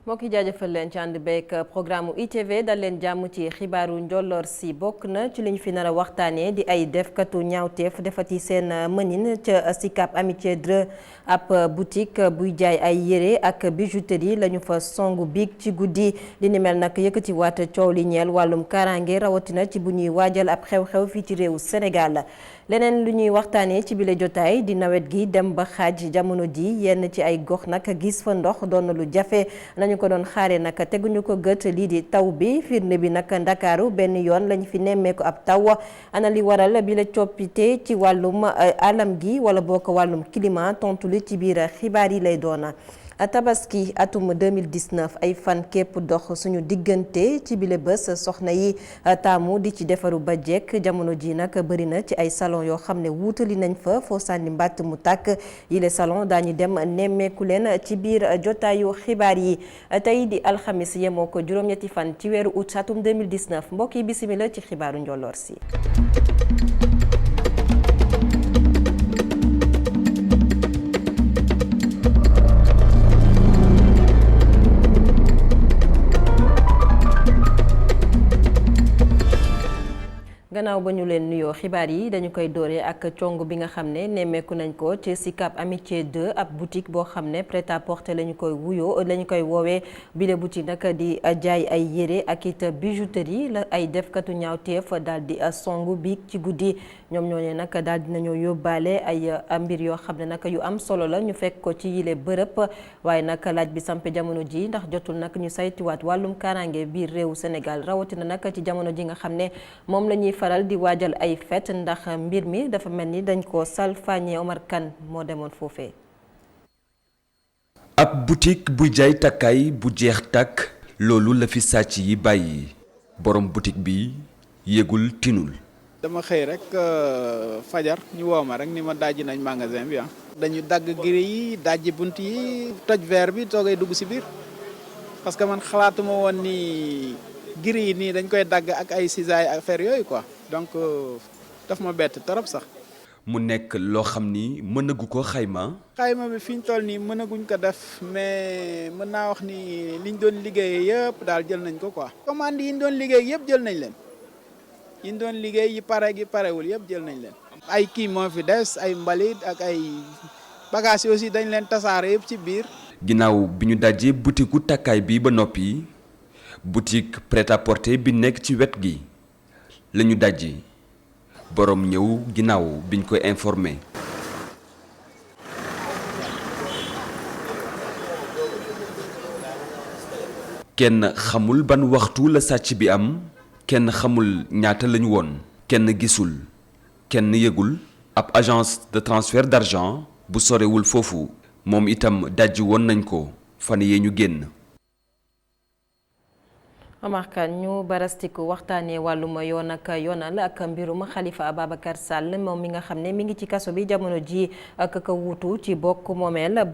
mbokk yi jaajëfal leen ci ànd beeg programme ITV dal leen jàmm ci xibaaru njolloor si bokk na ci li ñu fi nar a waxtaanee di ay defkatu ñaawteef defati seen mënin ca Sicap Amitié 2 ab boutique buy jaay ay yére ak bijouterie la ñu fa songu biig ci guddi li ni mel nag yëkkati waat coow li ñeel wàllum kaaraange rawatina ci bu ñuy waajal ab xew-xew fii ci réewu Sénégal. leneen lu ñuy waxtaanee ci bile jotaay di nawet gi dem ba xaaj jamono ji yenn ci ay gox nag gis fa ndox doon na lu jafe nañu ko doon xaare nag teguñu ko gët lii di taw bi firnde bi nag Ndakaaru benn yoon lañu fi nemmeeku ab taw ana li waral bi la coppite ci wàllum alam gi wala boo ko wàllum climat tontu li ci biir xibaar yi lay doona tabaski atum 2019 ay fan képp dox suñu diggante ci bile bés soxna yi taamu di ci defaru ba jekk jamono ji nag bëri na ci ay salon yoo xam ne wuutali nañ fa foo sànni mbàtt mu tàkk yile salon daañu dem nemmeeku leen ci biir jotaayu xibaar yi tey di alxamis yemoo ko juróom-ñetti fan ci weeru août atum 2019 mbokk yi bisimila ci xibaaru njolloor si. gannaaw ba ñu leen nuyoo xibaar yi dañu koy dooree ak cong bi nga xam ne nemmeeku nañ ko ci Sicap Amitié 2 ab boutique boo xam ne prêt-à-porter lañu koy wuyoo lañu koy woowee bile boutique nag di jaay ay yére ak it bijouterie la ay defkatu ñaawteef daal di songu bi ci guddi ñoom ñooñu nag daal di nañoo yóbbaale ay mbir yoo xam ne nag yu am solo la ñu fekk ko ci yile bërëb waaye nag laaj bi sampe jamono ji ndax jotul nag ñu saytuwaat wàllum kaaraange biir réewu Sénégal rawatina nag ci jamono ji nga xam ne moom la ñuy faral di waajal ay fête ndax mbir mi dafa mel ni dañ ko salfaañe. Omar Kane moo demoon foofee. ab boutique buy jaay takkaay bu jeex tàkk loolu la fi sàcc yi bàyyi borom boutique bi yëgul tinul. dama xëy rek fajar ñu woo ma rek ni ma dajji nañ magasin bi dañu dagg giri yi dajji bunt yi toj verre bi toogay dugg si biir parce que man xalaatuma woon ni giri yi nii dañ koy dagg ak ay cisaay affaire yooyu quoi donc daf ma bett trop sax. mu nekk loo xam ni mënagu ko xayma. xayma bi fi ñu toll nii mënaguñ ko def mais mën naa wax ni liñ doon liggéeyee yëpp daal jël nañ ko quoi. commande yi ñu doon liggéey yëpp jël nañ leen yi ñu doon liggéey yi pare gi parewul yëpp jël nañ leen. ay kii moo fi des ay mbalit ak ay bagages yi aussi dañ leen tasaare yëpp ci biir. ginnaaw bi ñu dajee butiku takkaay bi ba noppi boutique prêt-à-porter bi nekk ci wet gi la ñu dajji borom ñëw ginnaaw biñ koy informé. kenn xamul ban waxtu la sàcc bi am kenn xamul ñaata lañu woon kenn gisul kenn yëgul ab agence de transfert d'argent bu sorewul foofu moom itam dajji woon nañ ko fan yee ñu génn. Omar Kane ñu barastiku waxtaanee wàllum yoon ak yoonal ak mbirum Khalifa Ababacar Sall moom mi nga xam ne mi ngi ci kaso bi jamono ji ak ka wuutu ci bokk moomeel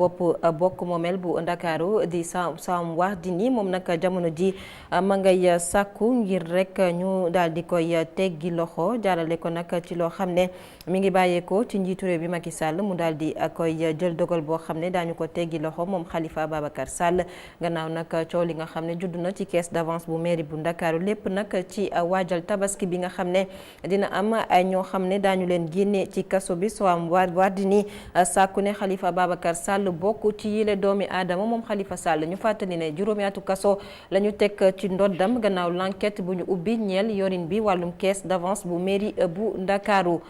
bu Ndakaaru di Sam Wardini moom nag jamono ji ma ngay sàkku ngir rek ñu daal di koy teggi loxo jaarale ko nag ci loo xam ne mi ngi bàyyeekoo ci njiitu réew bi Macky Sall mu daal di koy jël dogal boo xam ne daañu ko teggi loxo moom Khalifa Ababacar Sall gannaaw nag coow li nga xam ne judd na ci caisse d'avance bu mairie bu Ndakaaru lépp nag ci waajal tabaski bi nga xam ne dina am ay ñoo xam ne daañu leen génne ci kaso bi Soham Wardini sàkku ne Khalifa Ababacar Sall bokk ci yile doomi aadama moom Khalifa Sall ñu fàttali ne juróomi atu kaso la ñu teg ci ndoddam gannaaw l'enquête bu ñu ubbi ñeel yorin bi wàllum caisse d'avance bu mairie bu Ndakaaru.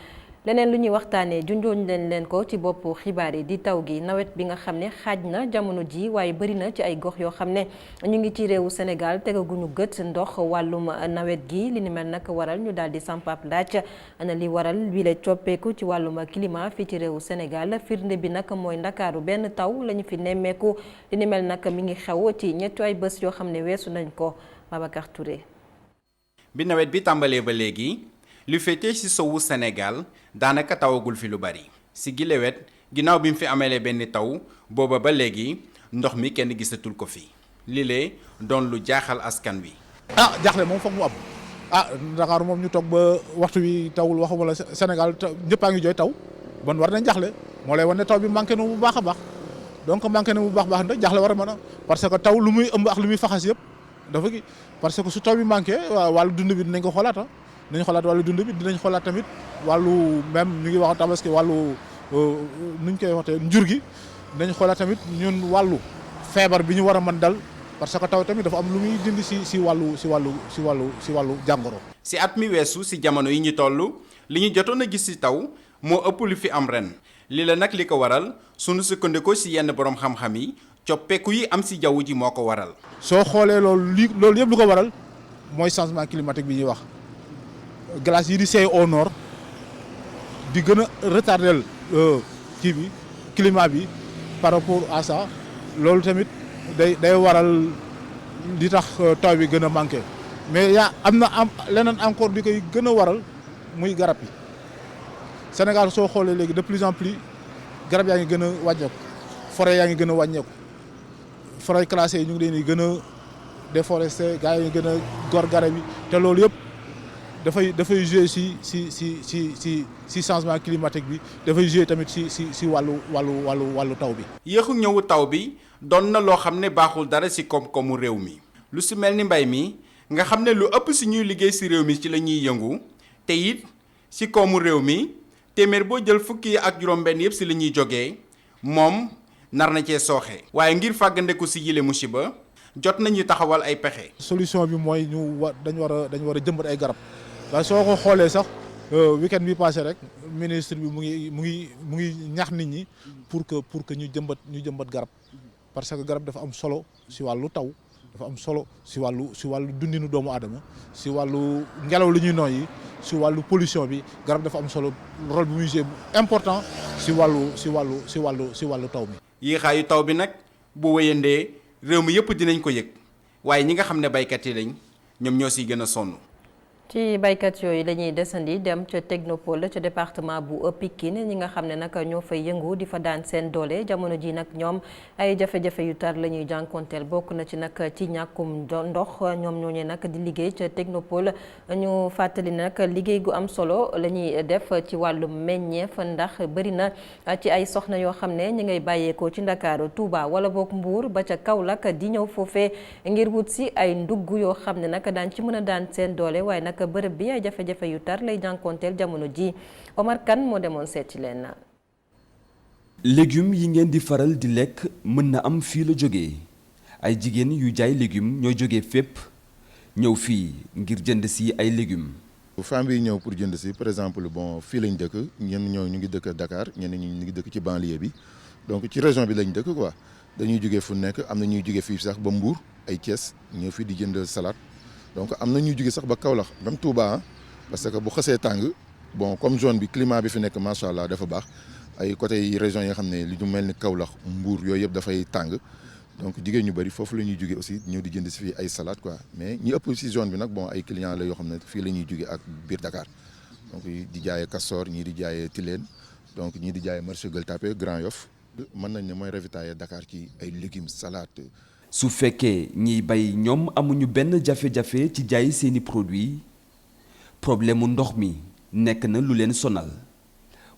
leneen lu ñuy waxtaanee junjooñ leen ko ci boppu xibaar yi di taw gi nawet bi nga xam ne xaaj na jamono ji waaye bëri na ci ay gox yoo xam ne ñu ngi ci réewu Sénégal tegaguñu gët ndox wàllum nawet gi li ni mel nag waral ñu daal di sampap laaj ana li waral bi la coppeeku ci wàllum climat fii ci réewu Sénégal firnde bi nag mooy Ndakaaru benn taw la ñu fi nemmeeku li ni mel nag mi ngi xew ci ñetti ay bés yoo xam ne weesu nañ ko. Babacar Touré. bi nawet bi tàmbalee ba léegi lu féetee ci sowu Sénégal daanaka tawagul fi lu bari si gilewet ginnaaw bi mu fi amelee benn taw booba ba léegi ndox mi kenn gisatul ko fi lile doon lu jaaxal askan wi. jaaxle moom foog mu am Dakar moom ñu toog ba waxtu wi tawul waxuma la Sénégal ñëpp a ngi jooy taw bon war nañ jaaxle moo lay wan ne taw bi manqué na bu baax a baax donc manqué na bu baax nag jaaxle war a mën a parce que taw lu muy ëmb ak lu muy faxas yëpp dafa gi parce que su taw bi manqué wàllu dund bi dinañ ko xoolaat dinañ xoolaat wàllu dund bi dinañ xoolaat tamit wàllu même ñu ngi wax tabaski wàllu nuñ koy waxee njur gi dinañ xoolaat tamit ñun wàllu feebar bi ñu war a mën dal parce que taw tamit dafa am lu muy dindi si wàllu jàngoro. si at mi weesu si jamono yi ñu toll li ñu jotoon a gis si taw moo ëpp lu fi am ren lii la nag li ko waral sunu sukkandikoo si yenn borom xam-xam yi coppeeku yi am si jaww ji moo ko waral. soo xoolee loolu yëpp lu ko waral mooy changement climatique bi ñuy wax glace yi di seey au nord di gën a retardel kii bi climat bi par rapport à ça loolu tamit day waral di tax taw bi gën a manqué mais am leneen encore di koy gën a waral muy garab yi Sénégal soo xoolee léegi de plus en plus garab yaa ngi gën a wàññeeku forêt yaa ngi gën a wàññeeku forêt classée yi ñu ngi leen di gën a déforesté gars yi gën a gor garab yi te loolu yëpp dafay jouer si changement climatique bi dafay jouer tamit si wàllu taw bi. yéexu ñëwu taw bi doon na loo xam ne baaxul dara si koom-koomu réew mi lu si mel ni mbay mi nga xam ne lu ëpp si ñuy liggéey si réew mi ci la ñuy yëngu te it si koomu réew mi téeméer boo jël fukki ak juróom-benn yëpp si la ñuy jógee moom nar na cee sooxe. waaye ngir fàggandeku si yile musiba jot nañu taxawal ay pexe. solution bi mooy dañu war a jëmbat ay garab waaye soo ko xoolee sax week-end bi passé rek ministre bi mu ngi ñaax nit ñi pour que ñu jëmbat garab parce que garab dafa am solo si wàllu taw dafa am solo si wàllu dundinu doomu aadama si wàllu ngelaw li ñuy noyyi si wàllu pollution bi garab dafa am solo rôle bu muy jouer important si wàllu taw mi. yéexaayu taw bi nag bu wéyandee réew mi yëpp dinañ ko yëg waaye ñi nga xam ne baykat yi lañ ñoom ñoo siy gën a sonn. ci baykat yooyu lañuy desandi dem ca Technopole ca département bu Pikine ñi nga xam ne nag ñoo fay yëngu di fa daan seen doole jamono ji nag ñoom ay jafe-jafe yu tar la ñuy jànkonteel bokk na ci nag ci ñàkkum ndox ñoom ñooñu nag di liggéey ca Technopole ñu fàttali nag liggéey gu am solo la ñuy def ci wàllu meññeef ndax bëri na ci ay soxna yoo xam ne ñi ngay bàyyeekoo ci Ndakaaru Touba wala boog Mbuur ba ca Kaolack di ñëw foofee ngir wut si ay ndugg yoo xam ne nag daan ci mën a daan seen doole waaye nag bërëb bi ay jafe-jafe yu tar lay jànkonteel jamono ji Omar Kane moo demoon seet ci leen na légumes yi ngeen di faral di lekk mën na am fii la jógee ay jigéen yu jaay légumes ñoo jógee fépp ñëw fii ngir jënd si ay légumes. femme yi ñëw pour jënd si par exemple bon fii lañ dëkk ñenn ñoo ñu ngi dëkk Dakar ñenn ñi ñu ngi dëkk ci banlieue bi donc ci région bi lañ dëkk quoi dañuy jógee fu nekk am na ñuy jógee fii sax ba Mbour ay Thiès ñëw fii di jënd salade. donc am na ñuy jóge sax ba Kaolack même Touba parce que bu xasee tàng bon comme zone bi climat bi fi nekk macha allah dafa baax ay côté yi régions yi nga xam ne li ñu mel ni Kaolack Mbour yooyu yëpp dafay tàng donc jigéen ñu bëri foofu la ñuy jóge aussi ñëw di jënd si fii ay salade quoi mais ñi ëpp si zone bi nag bon ay clients la yoo xam ne fii la ñuy jóge ak biir Dakar donc di jaayee Castor ñii di jaayee Tilène donc ñii di jaayee marché Gueule Tapée Grand Yoff mën nañ ne mooy ravitailler Dakar ci ay légumes salade. su fekkee ñiy bay ñoom amuñu benn jafe-jafe ci jaay seeni produit problème mu ndox mi nekk na lu leen sonal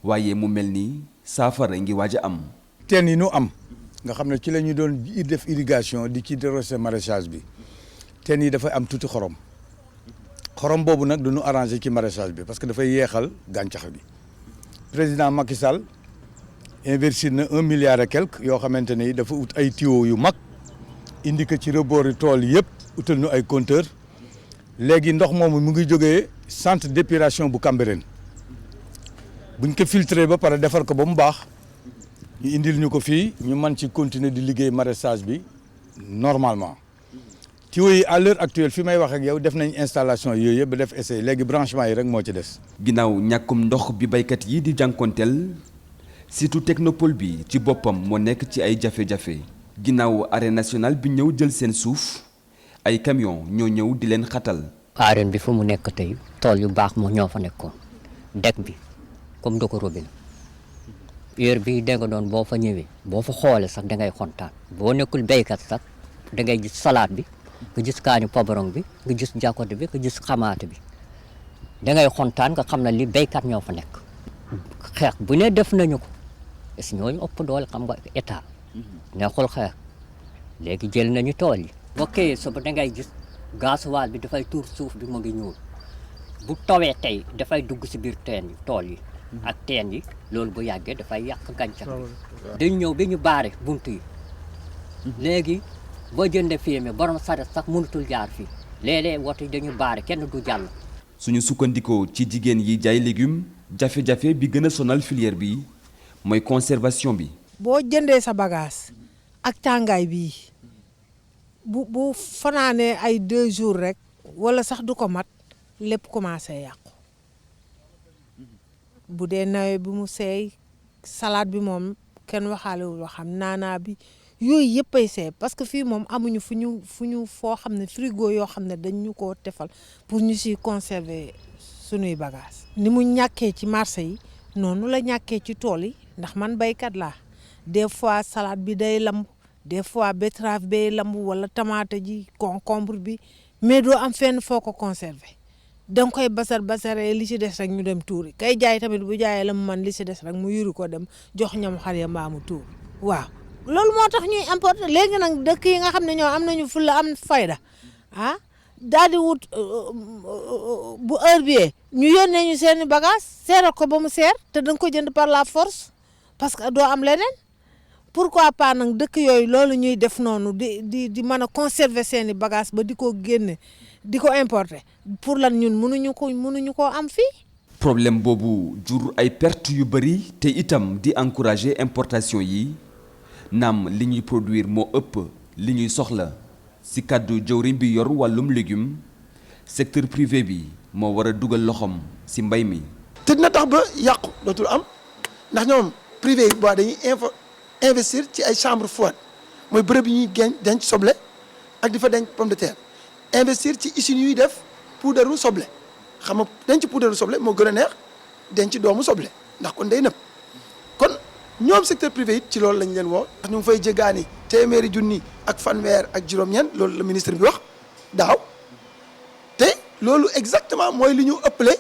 waaye mu mel ni saafara ngi waaj a am. teen yi nu am nga xam ne ci la ñu doon def irrigation di ci déroser maraîchage bi teen yi dafay am tuuti xorom boobu nag du ñu arrangé ci maraîchage bi parce que dafay yeexal gàncax bi président Macky Sall investir na 1 milliard et quelque yoo xamante ne dafa ut ay tuyaux yu mag. indi ko ci rebooru tool yëpp utal ñu ay compteur léegi ndox moomu mu ngi jógee centre d'épuration bu Cambérène buñ ko filtré ba pare defar ko ba mu baax ñu indil ñu ko fii ñu mën ci continuer di liggéey maraîchage bi normalement tuyaux yi à l'heure actuelle fi may wax ak yow def nañ installation yooyu yëpp ba def essai léegi branchement yi rek moo ci des. ginnaaw ñàkkum ndox bi baykat yi di jànkonteel surtout Technopole bi ci boppam moo nekk ci ay jafe-jafe. ginnaaw arène nationale bi ñëw jël seen suuf ay camion ñoo ñëw di leen xatal. arène bi fu mu nekk tey tool yu baax moo ñoo fa nekkoon dëkk bi comme doko robinet heure bi dégg nga doon boo fa ñëwee boo fa xoolee sax da ngay kontaan boo nekkul béykat sax da ngay gis salade bi nga gis kaani poborong bi nga gis jàkkote bi nga gis xamaate bi da ngay kontaan nga xam ne li béykat ñoo fa nekk xeex bu ne def nañu ko est-ce ñooñu ëpp doole xam nga état neexul xeex léegi jël nañu tool yi. boo kéyee suba da ngay gis gasoil bi dafay tuur suuf bi mu ngi ñuul bu tawee tey dafay dugg si biir teen yi tool yi ak teen yi loolu bu yàggee dafay yàq gàncax dañ ñëw bi ñu baare bunt yi léegi boo jëndee fumier borom saret sax mënutul jaar fii léeg-léeg woto yi dañu baare kenn du jàll. suñu sukkandikoo ci jigéen yi jaay légumes jafe-jafe bi gën a sonal filière bi mooy conservation bi. boo jëndee sa bagage ak tàngaay bii bu fanaanee ay 2 jours rek wala sax du ko mat lépp commencé yàqu bu dee nawet bi mu seey salade bi moom kenn waxaalewul waxam naanaa bi yooyu yëpp ay seey parce que fii moom amuñu fu ñu foo xam ne frigo yoo xam ne dañ ñu koo defal pour ñu siy conserver sunuy bagage ni mu ñàkkee ci marché yi noonu la ñàkkee ci tool yi ndax man baykat laa des fois salade bi day lamb des fois betterave bay lamb wala tomate ji concombre bi mais doo am fenn foo ko conserver danga koy basaree li ci des rek ñu dem tuuri kay jaay tamit bu jaayee la mu man li ci des rek mu yuru ko dem jox ñam xar ya mbaa mu tuur waaw loolu moo tax ñuy importer léegi nag dëkk yi nga xam ne ñoo am nañu fulla am fayda daal di wut bu heure bi ñu yónnee ñu seeni bagage seeral ko ba mu seer te danga ko jënd par la force parce que doo am leneen pourquoi pas nag dëkk yooyu loolu ñuy def noonu di mën a conserver seeni bagage ba di ko génne di ko importer pour lan ñun mënuñu ko am fii. problème boobu jur ay perte yu bari te itam di encourager importation yi naam li ñuy produire moo ëpp li ñuy soxla ci kàddu jëwriñ bi yor wàllum légume secteur privé bi moo war a dugal loxoom ci mbay mi. te dina tax ba yàqu dootul am ndax ñoom privé yi ba dañuy investir ci ay chambre froide mooy bërëb yi ñuy denc soble ak di fa denc pomme de terre investir ci usines yuy def puudaru soble xam nga denc puudaru soble moo gën a neex denc doomu soble ndax kon day nëb kon ñoom secteur privé it ci loolu lañ leen woo ndax ñu ngi fay jéggaani téeméeri junni ak fanweer ak juróom-ñeent loolu la ministre bi wax daaw te loolu exactement mooy li ñu ëppale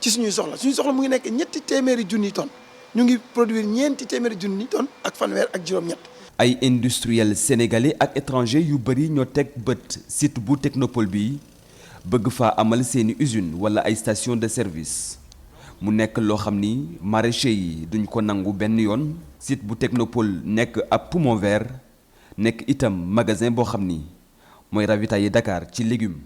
ci suñuy soxla mu ngi nekk ñetti téeméeri junni tonnes ñu ngi produire ñeenti téeméeri junni tonnes ak fanweer ak juróom-ñett. ay industriels sénégalais ak étrangers yu bari ñoo teg bët site bu technopole bi bëgg faa amal seeni usine wala ay station de service mu nekk loo xam ni maraîchers yi duñ ko nangu benn yoon. site bu technopole nekk ab poumon vert nekk itam magasin boo xam ni mooy ravitailler Dakar ci légumes.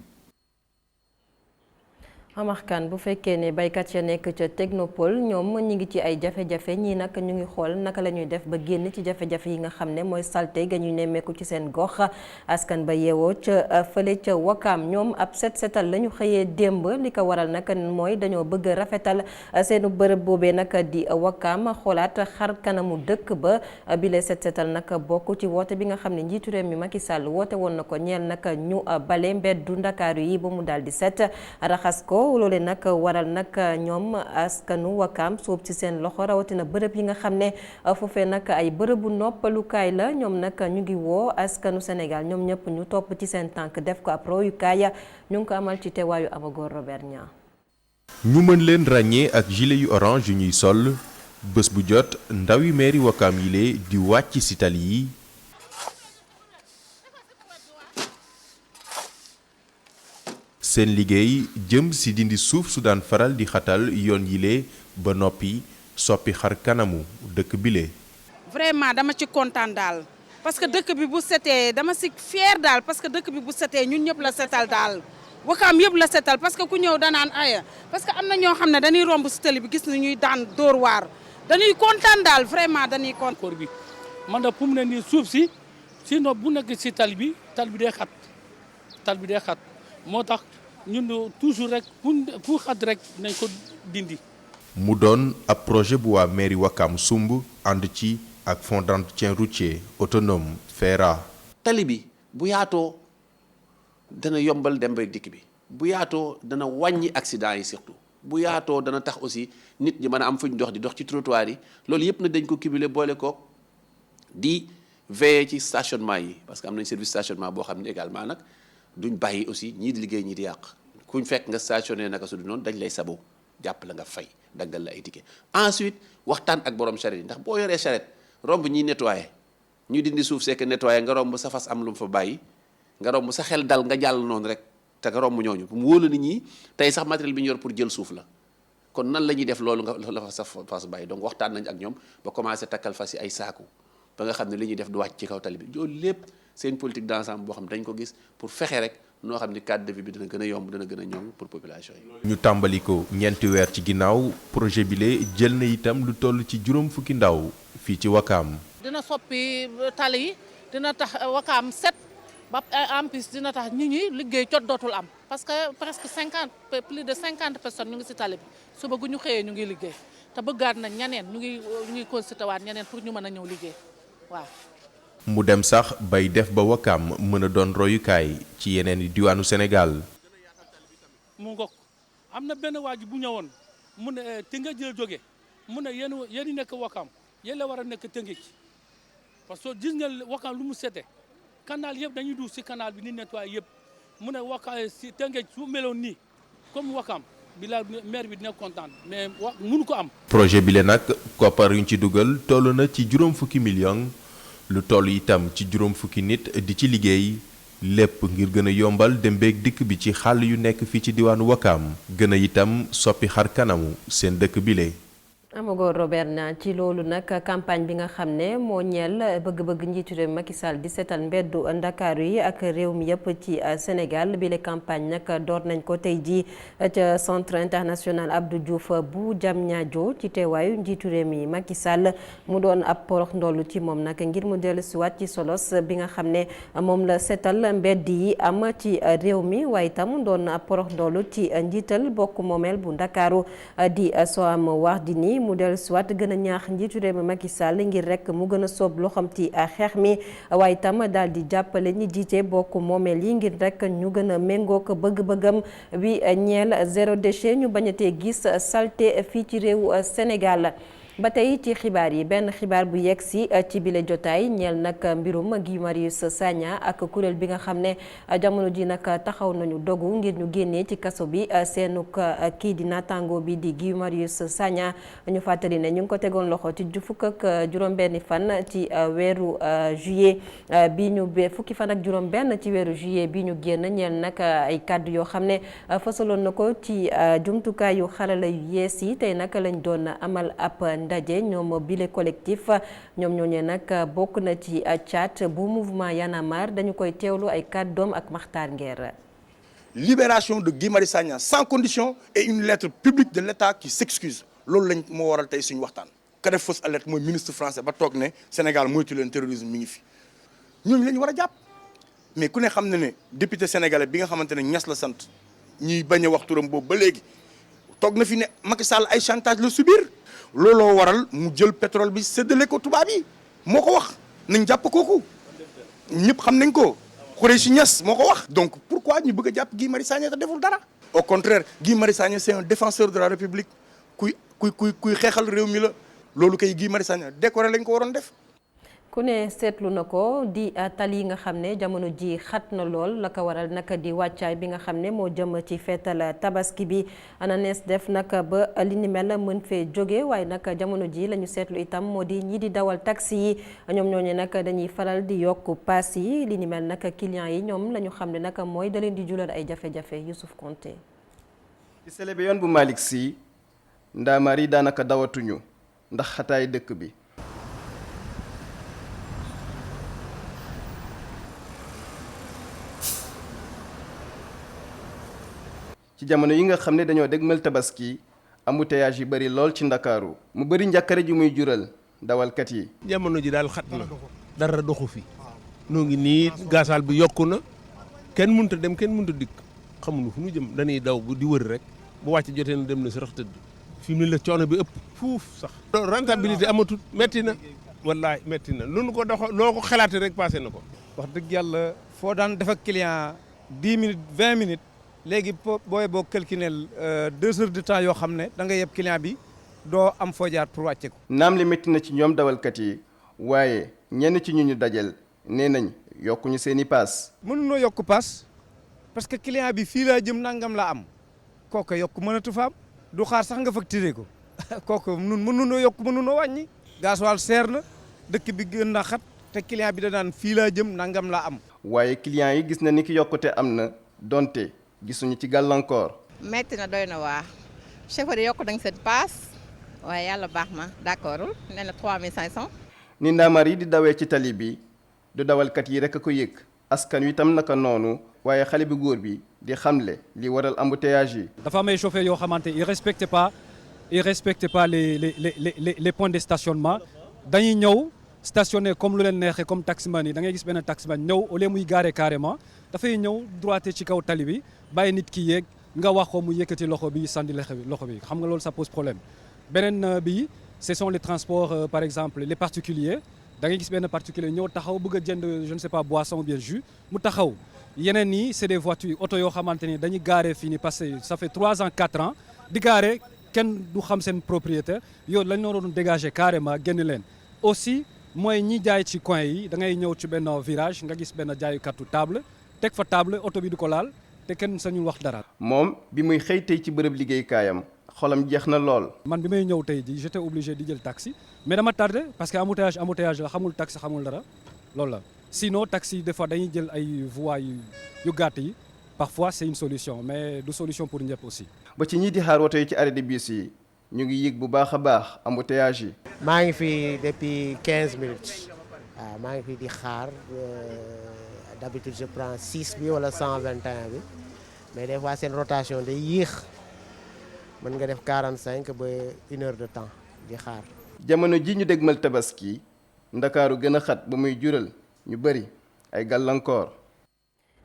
Amar Kane bu fekkee ne baykat ya nekk ca technopole ñoom ñi ngi ci ay jafe-jafe ñii nag ñu ngi xool naka la ñuy def ba génn ci jafe-jafe yi nga xam ne mooy salte ga ñuy nemmeeku ci seen gox askan ba yeewoo ca fële ca Wakaam ñoom ab setal la ñu xëyee démb li ko waral nag mooy dañoo bëgg rafetal seenu bërëb boobee nag di Wakaam xoolaat xar kanamu dëkk ba bile setal nag bokk ci woote bi nga xam ne njiitu réew mi Macky Sall woote woon na ko ñeel nag ñu bale mbeddu Ndakaaru yi ba mu daal di set raxas ko loole nag waral nag ñoom askanu Wakaam soob ci seen loxo rawatina bërëb yi nga xam ne foofee nag ay bërëbu noppalukaay la ñoom nag ñu ngi woo askanu Sénégal ñoom ñëpp ñu topp ci seen tànk def ko ab royukaay ñu ngi ko amal ci teewaayu Amagor Robert Niang. ñu mën leen ràññee ak gilet yu orange yu ñuy sol bés bu jot ndawi meeri Wakaam yile di wàcc ci tali yi seen liggéey jëm ci dindi suuf su daan faral di xatal yoon yile ba noppi soppi xar kanamu dëkk bile. vraiment dama ci kontaan daal parce que dëkk bi bu setee dama ci fier daal parce que dëkk bi bu setee ñun ñëpp la setal daal Wakaam yëpp la setal parce que ku ñëw danaan aya parce que am na ñoo xam ne dañuy romb ci tali bi gis na ñuy daan dóor waar dañuy kontaan daal vraiment dañuy kontaan. bi man da fu mu ne nii suuf si sinon bu nekk ci tali bi day xat moo tax. ñun toujours rek fu xat rek nañ ko dindi. mu doon ab projet bu waa mairie Wakaam sumb ànd ci ak fonds d'entretien routier autonome FERA. tali bi bu yaatoo dana yombal dem ba dikk bi bu yaatoo dana wàññi accident yi surtout bu yaatoo dana tax aussi nit ñi mën a am fu ñu dox di dox ci trottoir yi loolu yëpp nag dañ ko cumuler boole ko di veiller ci stationnement yi parce que am nañ service stationnement boo xam ne également nag. duñ bàyyi aussi ñii di liggéey ñii di yàq kuñ fekk nga stationné naka su du noonu dañ lay sabo jàpp la nga fay daggal la ay ticket ensuite waxtaan ak borom charrette yi ndax boo yoree charrette romb ñiy nettoyé ñuy dindi suuf seek nettoyé nga romb sa fas am lu mu fa bàyyi nga romb sa xel dal nga jàll noonu rek te nga romb ñooñu mu wóolu nit ñi tey sax matériel bi ñu yor pour jël suuf la kon nan la ñuy def loolu nga la fa sa fas bàyyi donc waxtaan nañ ak ñoom ba commencé takkal fas yi ay saaku ba nga xam ne li ñuy def du wàcc ci kaw tali bi loolu lépp c'est une politique d'ensemble boo xam ne dañ ko gis pour fexe rek noo xam ni cadre de vie bi dina gën a yomb dina gën a ñoŋ pour population yi. ñu tàmbali ko ñeenti weer ci ginnaaw projet bi le jël na itam lu toll ci juróom fukki ndaw fii ci Wakaam. dina soppi tali yi dina tax Wakaam set ba en plus dina tax nit ñi liggéey jot dootul am parce que presque plus de 50 personnes ñu ngi ci tali bi suba gu ñu xëyee ñu ngi liggéey te bëggaat nañ ñeneen ñu ngi constaté waat ñeneen pour ñu mën a ñëw liggéey waaw. mu dem sax bay def ba Wakaam mën a doon royukaay ci yeneen i diwaanu Sénégal. mu ngok am na benn waa ji bu ñëwoon mu ne Tëngéej jël jóge mu ne yéen nekk Wakaam yéen la war a nekk Tëngéej parce que gis nga Wakaam lu mu sete canal yëpp dañuy dugg si canal bi ni nettoyé yëpp mu ne Wakaam si Tëngéej su meloon nii comme Wakaam bi la maire bi dina kontaan mais mënu ko am. projet bi le nag koppar yuñ ci dugal toll na ci juróom fukki millions. lu toll itam ci juróom fukki nit di ci liggéey lépp ngir gën a yombal dem beeg dikk bi ci xàll yu nekk fii ci diwaanu Wakaam gën a itam soppi xar kanamu seen dëkk bile. Amago Robert na ci loolu nag campagne bi nga xam ne moo ñeel bëgg-bëgg njiitu réew Macky Sall di seetal mbeddu Ndakaaru yi ak réew mi yëpp ci Sénégal bi la campagne nag door nañ ko tey jii ca centre international Abdou Diouf bu Diamniadio ci teewaayu njiitu réew mi Macky Sall mu doon ab porox ndollu ci moom nag ngir mu dellu siwaat ci solos bi nga xam ne moom la seetal mbedd yi am ci réew mi waaye itam doon ab porox ndollu ci njiital bokk moomeel bu Ndakaaru di Soham Wardini mu dellu siwaat gën a ñaax njiitu réew mi Macky Sall ngir rek mu gën a soob loxoom ci xeex mi waaye itam daal di jàppale ñi jiite bokk moomeel yi ngir rek ñu gën a méngook bëgg-bëggam bi ñeel zéro déchet ñu bañatee gis salté fii ci réew Sénégal. ba tey ci xibaar yi benn xibaar bu yegg si ci bile jotaay ñeel nag mbirum Guy Marius Sagna ak kuréel bi nga xam ne jamono ji nag taxaw nañu dogu ngir ñu génnee ci kaso bi seenuk kii di naataango bi di Guy Marius Sagna ñu fàttali ne ñu ngi ko tegoon loxo ci fukk ak juróom-benni fan ci weeru juillet bi ñu fukki fan ak juróom-benn ci weeru juillet bi ñu génn ñeel nag ay kàddu yoo xam ne fasaloon na ko ci jumtukaayu xarala yu yees yi tey nag lañ doon amal ab ndaje ñoom bile collectif ñoom ñooñee nag bokk na ci chat bu mouvement Y en a marre dañu koy teewlu ay kàddoom ak Makhtar Nguer. Libération de Guy Marius Sagna sans condition et une lettre publique de l'État qui s'excuse loolu lañ moo waral tey suñu waxtaan. ka def fausse alerte mooy ministre français ba toog ne Sénégal moytu leen terrorisme mi ngi fi ñooñu la ñu war a jàpp mais ku ne xam na ne député sénégalais bi nga xamante ne Niass la sant ñuy bañ a wax turam boobu ba léegi toog na fi ne Macky Sall ay chantage la subir. looloo waral mu jël pétrole bi séddale ko tubaab yi moo ko wax nañ jàpp kooku ñëpp xam nañ ko Khoureychi Niass moo ko wax. donc pourquoi ñu bëgg a jàpp Guy Marius Sagna te deful dara. au contraire Guy Marius Sagna c'est un défenseur de la République kuy xeexal réew mi la loolu kay Guy Marius Sagna décoré lañ ko waroon def. ku ne seetlu na ko di tali yi nga xam ne jamono ji xat na lool la ko waral naka di wàccaay bi nga xam ne moo jëm ci feetal tabaski bi ana nees def naka ba li ni mel mën fee jóge waaye naka jamono ji la ñu seetlu itam moo di ñi di dawal taxi yi ñoom ñooñu nag dañuy faral di yokk paas yi li ni mel naka clients yi ñoom la ñu xam ne naka mooy da leen di julal ay jafe-jafe Youssouf Konté. ci sele bi yoon bu Malick Sy ndaamaar yi daanaka dawatuñu ndax xataay dëkk bi. ci jamono yi nga xam ne dañoo dégmal tabaski embouteillage yi bari lool ci ndakaaru mu bari njàkkare ji muy jural dawalkat yi. jamono ji daal xat na dara doxu fi noo ngi nii gasoil bi yokku na kenn mënut a dem kenn mënut a dikk xamuñu fu ñu jëm dañuy daw bu di wër rek bu wàcc jotee na dem na si rax tëdd fi mu ne la coono bi ëpp fuuf sax. rentabilité amatul metti na wallaay metti na lu nu ko dox loo ko xalaatee rek passé na ko. wax dëgg yàlla foo daan def ak client 10 minutes 20 minutes. léegi booy boo calculer 2 heures de temps yoo xam ne da nga yeb client bi doo am foo jaar pour wàcce ko. naam li métti na ci ñoom dawalkat yi waaye ñenn ci ñu dajal nee nañ yokkuñu seen i paas. mënunoo yokk paas parce que client bi fii laa jëm nangam laa am kooku yokk mënatu fa am du xaar sax nga facturé ko kooku nun mënunoo yokk mënunoo wàññi. gasoil seer na dëkk bi gën na xat te client bi da naan fii laa jëm nangam laa am. waaye client yi gis na ni ki yokkute am na donte gisuñu ci gàllankoor. metti na doy na waa chauffeur yi yokk dañ seen paas waaye yàlla baax na d'accordul nee na 3500. ni ndaamaar yi di dawee ci tali bi du dawalkat yi rek a ko yëg askan wi tam naka noonu waaye xale bu góor bi di xamle li waral embouteillage yi. dafa am ay chauffeurs yoo xamante ils respectent pas les points de stationnement dañuy ñëw stationner comme lu leen neexee comme taximan yi da ngay gis benn taximan ñëw au lieu muy garer carrément dafay ñëw droité ci kaw tali bi bàyyi nit ki yéeg nga wax ko mu yëkkati loxo bi sànni loxo bi xam nga loolu ça pose problème. beneen bi ce sont les transports par exemple les particuliers da ngay gis benn particulier ñëw taxaw bëgg a jënd je ne sais pas boisson ou bien jus mu taxaw yeneen yi c'est des voitures oto yoo xamante ni dañuy garer fii nii parce que ça fait 3 ans 4 ans di garer kenn du xam seen propriétaire yow lañ doon dégager carrément génn leen. aussi mooy ñi jaay ci coin yi da ngay ñëw ci benn virage nga gis benn jaayukatu table teg fa table oto bi du ko laal te kenn sañul wax dara. moom bi muy xëy tey ci bërëb liggéeykaayam xolam jeex na lool. man bi may ñëw tey ji j'étais obligé di jël taxi mais dama tardé parce que embouteillage la xamul taxi xamul dara loolu la sinon taxi des fois dañuy jël ay voies yu gàtt yi parfois c'est une solution mais du solution pour ñëpp aussi. ba ci ñii di xaar woto yi ci arrêt de bus yi ñu ngi yëg bu baax a baax embouteillage yi. maa ngi fi depuis 15 minutes waaw maa ngi fi di xaar d'habitude je prends 6 bi wala 121 bi mais des fois seen rotation day yéex mën nga def 45 ba 1 heure de temps di xaar. jamono ji ñu dégmal tabaski ndakaaru gën a xat ba muy jural ñu bëri ay gàllankoor.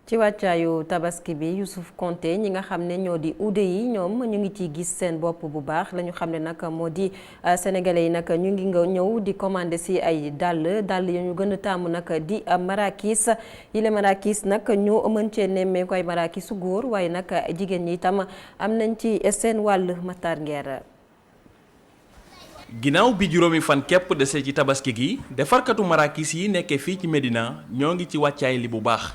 ci wàccaayu tabaski bi Youssouf Konté ñi nga xam ne ñoo di uude yi ñoom ñu ngi ciy gis seen bopp bu baax la ñu xam ne nag moo di sénégalais yi nag ñu ngi nga ñëw di commandé si ay dàll yu ñu gën a taamu nag di marakis yile marakis nag ñu mën cee nemmeeku ay marakisu góor waaye nag jigéen ñi itam am nañ ci seen wàll Matar Nguer. ginnaaw bi juróomi fan képp dese ci tabaski gi defarkatu marakis yi nekkee fii ci Médina ñoo ngi ci wàccaay li bu baax.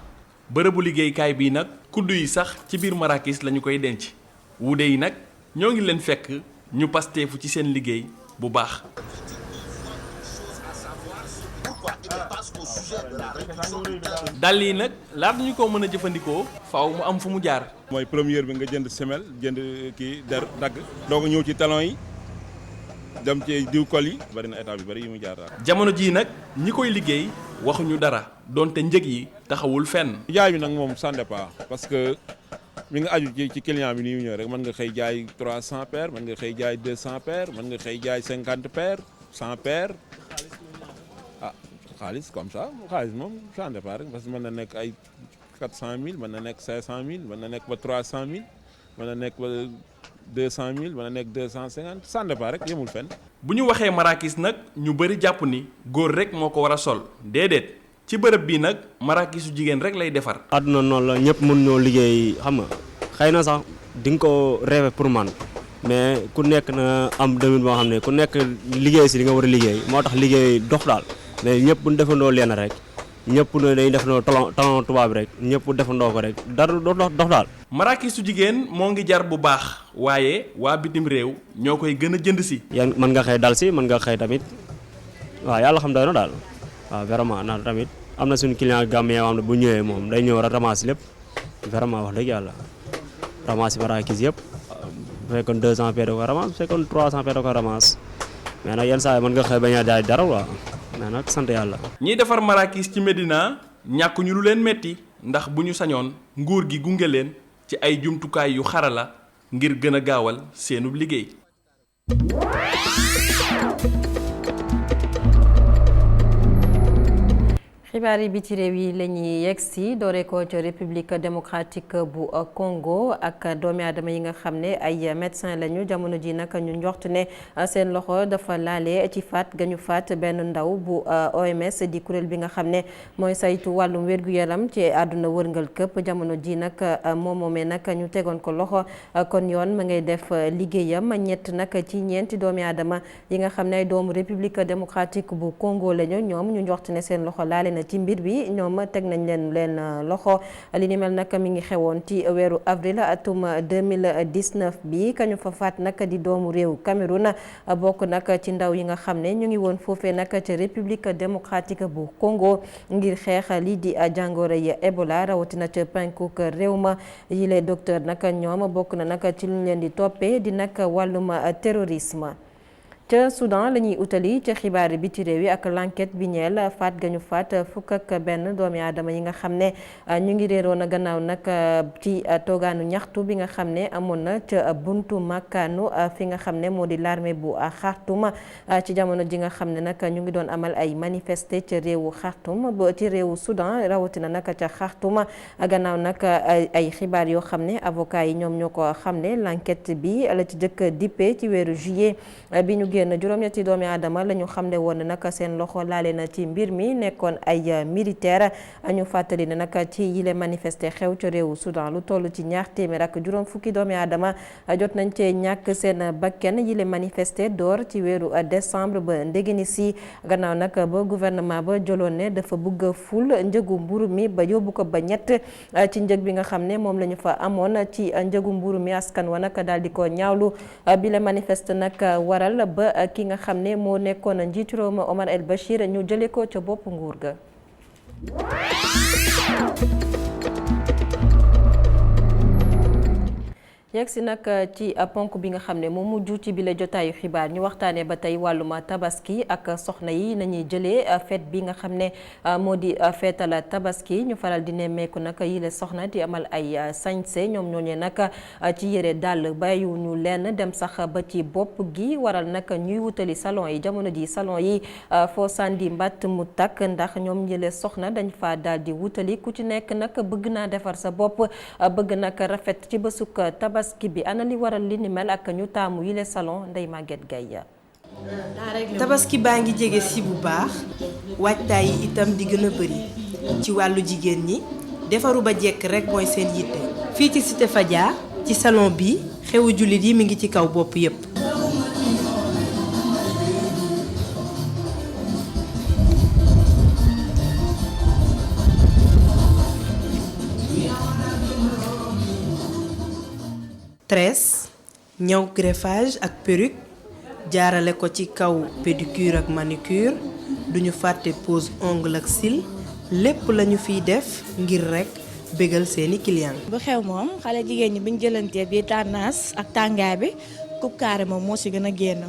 bërëbu liggéeykaay bii nag kuddu yi sax ci biir marakis lañu koy denc wuude yi nag ñoo ngi leen fekk ñu pasteefu ci seen liggéey bu baax. dàll yi nag laata ñu ko mën a jëfandikoo faaw mu am fu mu jaar. mooy première bi nga jënd semelle jënd kii der dagg doo ko ñëw ci talon yi dem ci diw kol yi bari na état bi bari yi mu jaar daal. jamono jii nag ñi koy liggéey waxuñu dara donte njëg yi taxawul fenn. jaay bi nag moom ça dépend parce que mi nga aju ci client bi ni mu ñëw rek mën nga xëy jaay 300 paires mën nga xëy jaay 200 paires mën nga xëy jaay 50 paires 100 paires ah xaalis comme ça xaalis moom ça dépend rek parce que mën na nekk ay 400000 mën na nekk 500000 mën na nekk ba 300000 mën na nekk ba 200000 mën na nekk 250 ça dépend rek yemul fenn. bu ñu waxee marakis nag ñu bëri jàpp ni góor rek moo ko war a sol déedéet ci bërëb bii nag marakisu jigéen rek lay defar. àdduna noonu la ñëpp mën ñoo liggéey xam nga xëy na sax di nga ko rêvé pour man mais ku nekk na am domaine boo xam ne ku nekk liggéey si li nga war a liggéey moo tax liggéey dox daal mais ñëpp bu ñu defandoo leen rek ñëpp ne dañuy defandoo talon tubaab rek ñëpp defandoo ko rek dara dox daal. marakisu jigéen moo ngi jar bu baax waaye waa bitim réew ñoo koy gën a jënd si. yan mën nga xëy dal si mën nga xëy tamit waaw yàlla xam doy na daal waaw vraiment naan tamit am na suñu client gambien yoo xam ne bu ñëwee moom day ñëw ramasser lépp vraiment wax dëgg yàlla ramasser marakis yëpp bu fekkoon 200 paires da ko ramasse bu fekkoon 300 paires da ko ramasse mais nag yenn saa yi mën nga xëy bañ a jaay dara waaw mais nag sant yàlla. ñiy defar marakis ci Médina ñàkk ñu lu leen metti ndax bu ñu sañoon nguur gi gunge leen ci ay jumtukaay yu xarala ngir gën a gaawal seenub liggéey. xibaar yi biti réew yi la ñuy yegg si doore ko ci république démocratique bu Congo ak doomi aadama yi nga xam ne ay médecin lañu jamono ji nag ñu njort ne seen loxo dafa laale ci faat ga ñu faat benn ndaw bu OMS di kuréel bi nga xam ne mooy saytu wàllum wér-gu-yaram ci àdduna wërngal këpp jamono ji nag moomee nag ñu tegoon ko loxo kon yoon ma ngay def liggéeyam ñett nag ci ñeenti doomi aadama yi nga xam ne ay doomu république démocratique bu Congo lañu ñoom ñu njort ne seen loxo laale na ci mbir bi ñoom teg nañ leen loxo li ni mel nag mi ngi xewoon ci weeru avril atum 2019 bi kañu fa faat nag di doomu réew Cameroun bokk nag ci ndaw yi nga xam ne ñu ngi woon foofee nag ca République démocratique bu Congo ngir xeex lii di jàngoro yi Ebola rawatina ca penkuk réew ma yile docteur nag ñoom bokk na nag ci lu ñu leen di toppee di nag wàllum terrorisme. ca Soudan la ñuy utali ca xibaar bi ci réew yi ak l'enquête bi ñeel faat gañu faat fukk ak benn doomi aadama yi nga xam ne ñu ngi réeroon a gannaaw nag ci toogaanu ñaxtu bi nga xam ne amoon na ca buntu makkaanu fi nga xam ne moo di l'armée bu Khartoum ci jamono ji nga xam ne nag ñu ngi doon amal ay manifester ca réewu Khartoum ba ci réewu Soudan rawatina nag ca Khartoum gannaaw nag ay xibaar yoo xam ne avocat yi ñoom ñoo ko xam ne l'enquête bi la ci jëkk dippee ci weeru juillet bi ñu génn juróom-ñetti doomi aadama la ñu xamle woon nag seen loxo laale na ci mbir mi nekkoon ay militaire ñu fàttali ne nag ci yile manifester xew ca réewu Soudan lu toll ci ñaar téeméer ak juróom fukki doomi aadama jot nañ cee ñàkk seen bakken yile manifester door ci weeru décembre ba ndegeni si gannaaw nag ba gouvernement ba jëloon ne dafa bëgg a ful njëgu mburu mi ba yóbbu ko ba ñett ci njëg bi nga xam ne moom la ñu fa amoon ci njëgu mburu mi askan wa nag daal di ko ñaawlu bile manifester nag waral ba ki nga xam ne moo nekkoon njiitu réew ma Omar El Bachir ñu jëlee ko ca bopp nguur ga. yegg si nag ci ponk bi nga xam ne moom mujj ci bile jotaayu xibaar ñu waxtaanee ba tey wàllum tabaski ak soxna yi nañuy jëlee fête bi nga xam ne moo di feetal tabaski ñu faral di nemmeeku nag yile soxna di amal ay sañse ñoom ñooñee nag ci yére dàll bàyyiwuñu leen dem sax ba ci bopp gi waral nag ñuy wutali salon yi jamono ji salon yi foo sandi mbatt mu takk ndax ñoom yile soxna dañ fa daal di wutali ku ci nekk nag bëgg naa defar sa bopp bëgg nag rafet ci bésuk tabaski bi ana li waral li ni mel ak ñu taamu yile salon Ndeye Maguette Gaye. tabaski baa ngi jege si bu baax waajtaay yi itam di gën a bëri ci wàllu jigéen ñi defaru ba jekk rek mooy seen yitte fii ci Cité Fadia ci salon bi xewu jullit yi mi ngi ci kaw bopp yépp. tresse ñaw greffage ak perruque jaarale ko ci kaw pédicure ak manucure duñu fàtte pose ongle ak cils lépp lañu fiy def ngir rekk bégal seeni client. bu xew moom xale jigéen ñi biñ jëlantee bi tendance ak tàngaay bi coupe carré moom moo ci gën a génn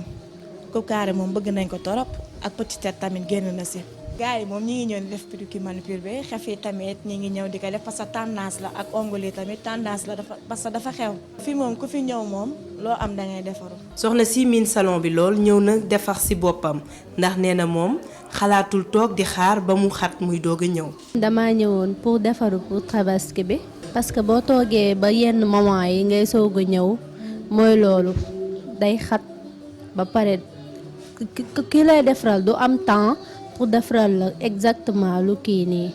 coupe carré moom bëgg nañ ko torop ak petite tête tamit génn na ci. gars yi moom ñi ngi ñëw di def pédicure manucure bi xef yi tamit ñi ngi ñëw di ko def parce que tendance la ak ongle yi tamit tendance la dafa parce que dafa xew. fi moom ku fi ñëw moom loo am da ngay defaru. soxna si miin salon bi lool ñëw na defar ci boppam ndax nee na moom xalaatul toog di xaar ba mu xat muy doog a ñëw. damaa ñëwoon pour defaru pour tabaski bi parce que boo toogee ba yenn moment yi ngay soog a ñëw mooy loolu day xat ba pare ki lay defaral du am temps. pour defaral la exactement lu kii nii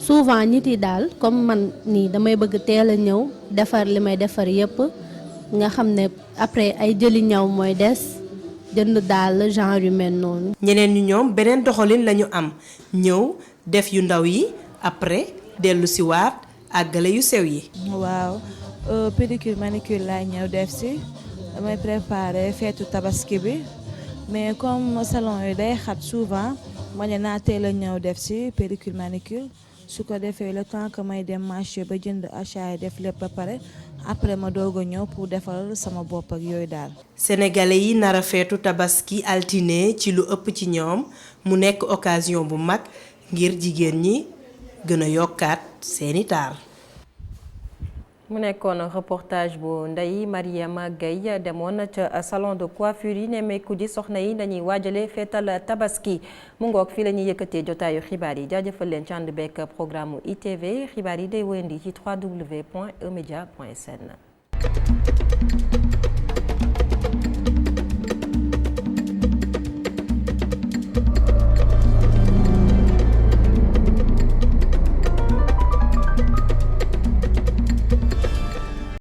souvent nit yi daal comme man nii damay bëgg teel a ñëw defar li may defar yépp nga xam ne après ay jëli ñaw mooy des jënd daal genre yu mel noonu. ñeneen ñu ñoom beneen doxalin lañu am ñëw def yu ndaw yi après dellu si waat àggale yu sew yi. waaw pédicure manicure laay ñëw def si damay préparer feetu tabaski bi mais comme salon yi day xat souvent. ma ne naa teel a ñëw def ci pédicure manicure su ko defee le temps que may dem marché ba jënd achat yi def lépp ba pare après ma doog a ñëw pour defal sama bopp ak yooyu daal. sénégalais yi nar a feetu tabaski altine ci lu ëpp ci ñoom mu nekk occasion bu mag ngir jigéen ñi gën a yokkaat seeni taar. mu nekkoon reportage bu Ndeye Mariama Gaye demoon ca salon de coiffure yi nemmeeku ji soxna yi dañuy waajale feetal tabaski mu ngoog fii la ñuy yëkkatee jotaayu xibaar yi jaajëfal leen ci ànd beek programme ITV xibaar yi day wëyandi ci www.emedia.sn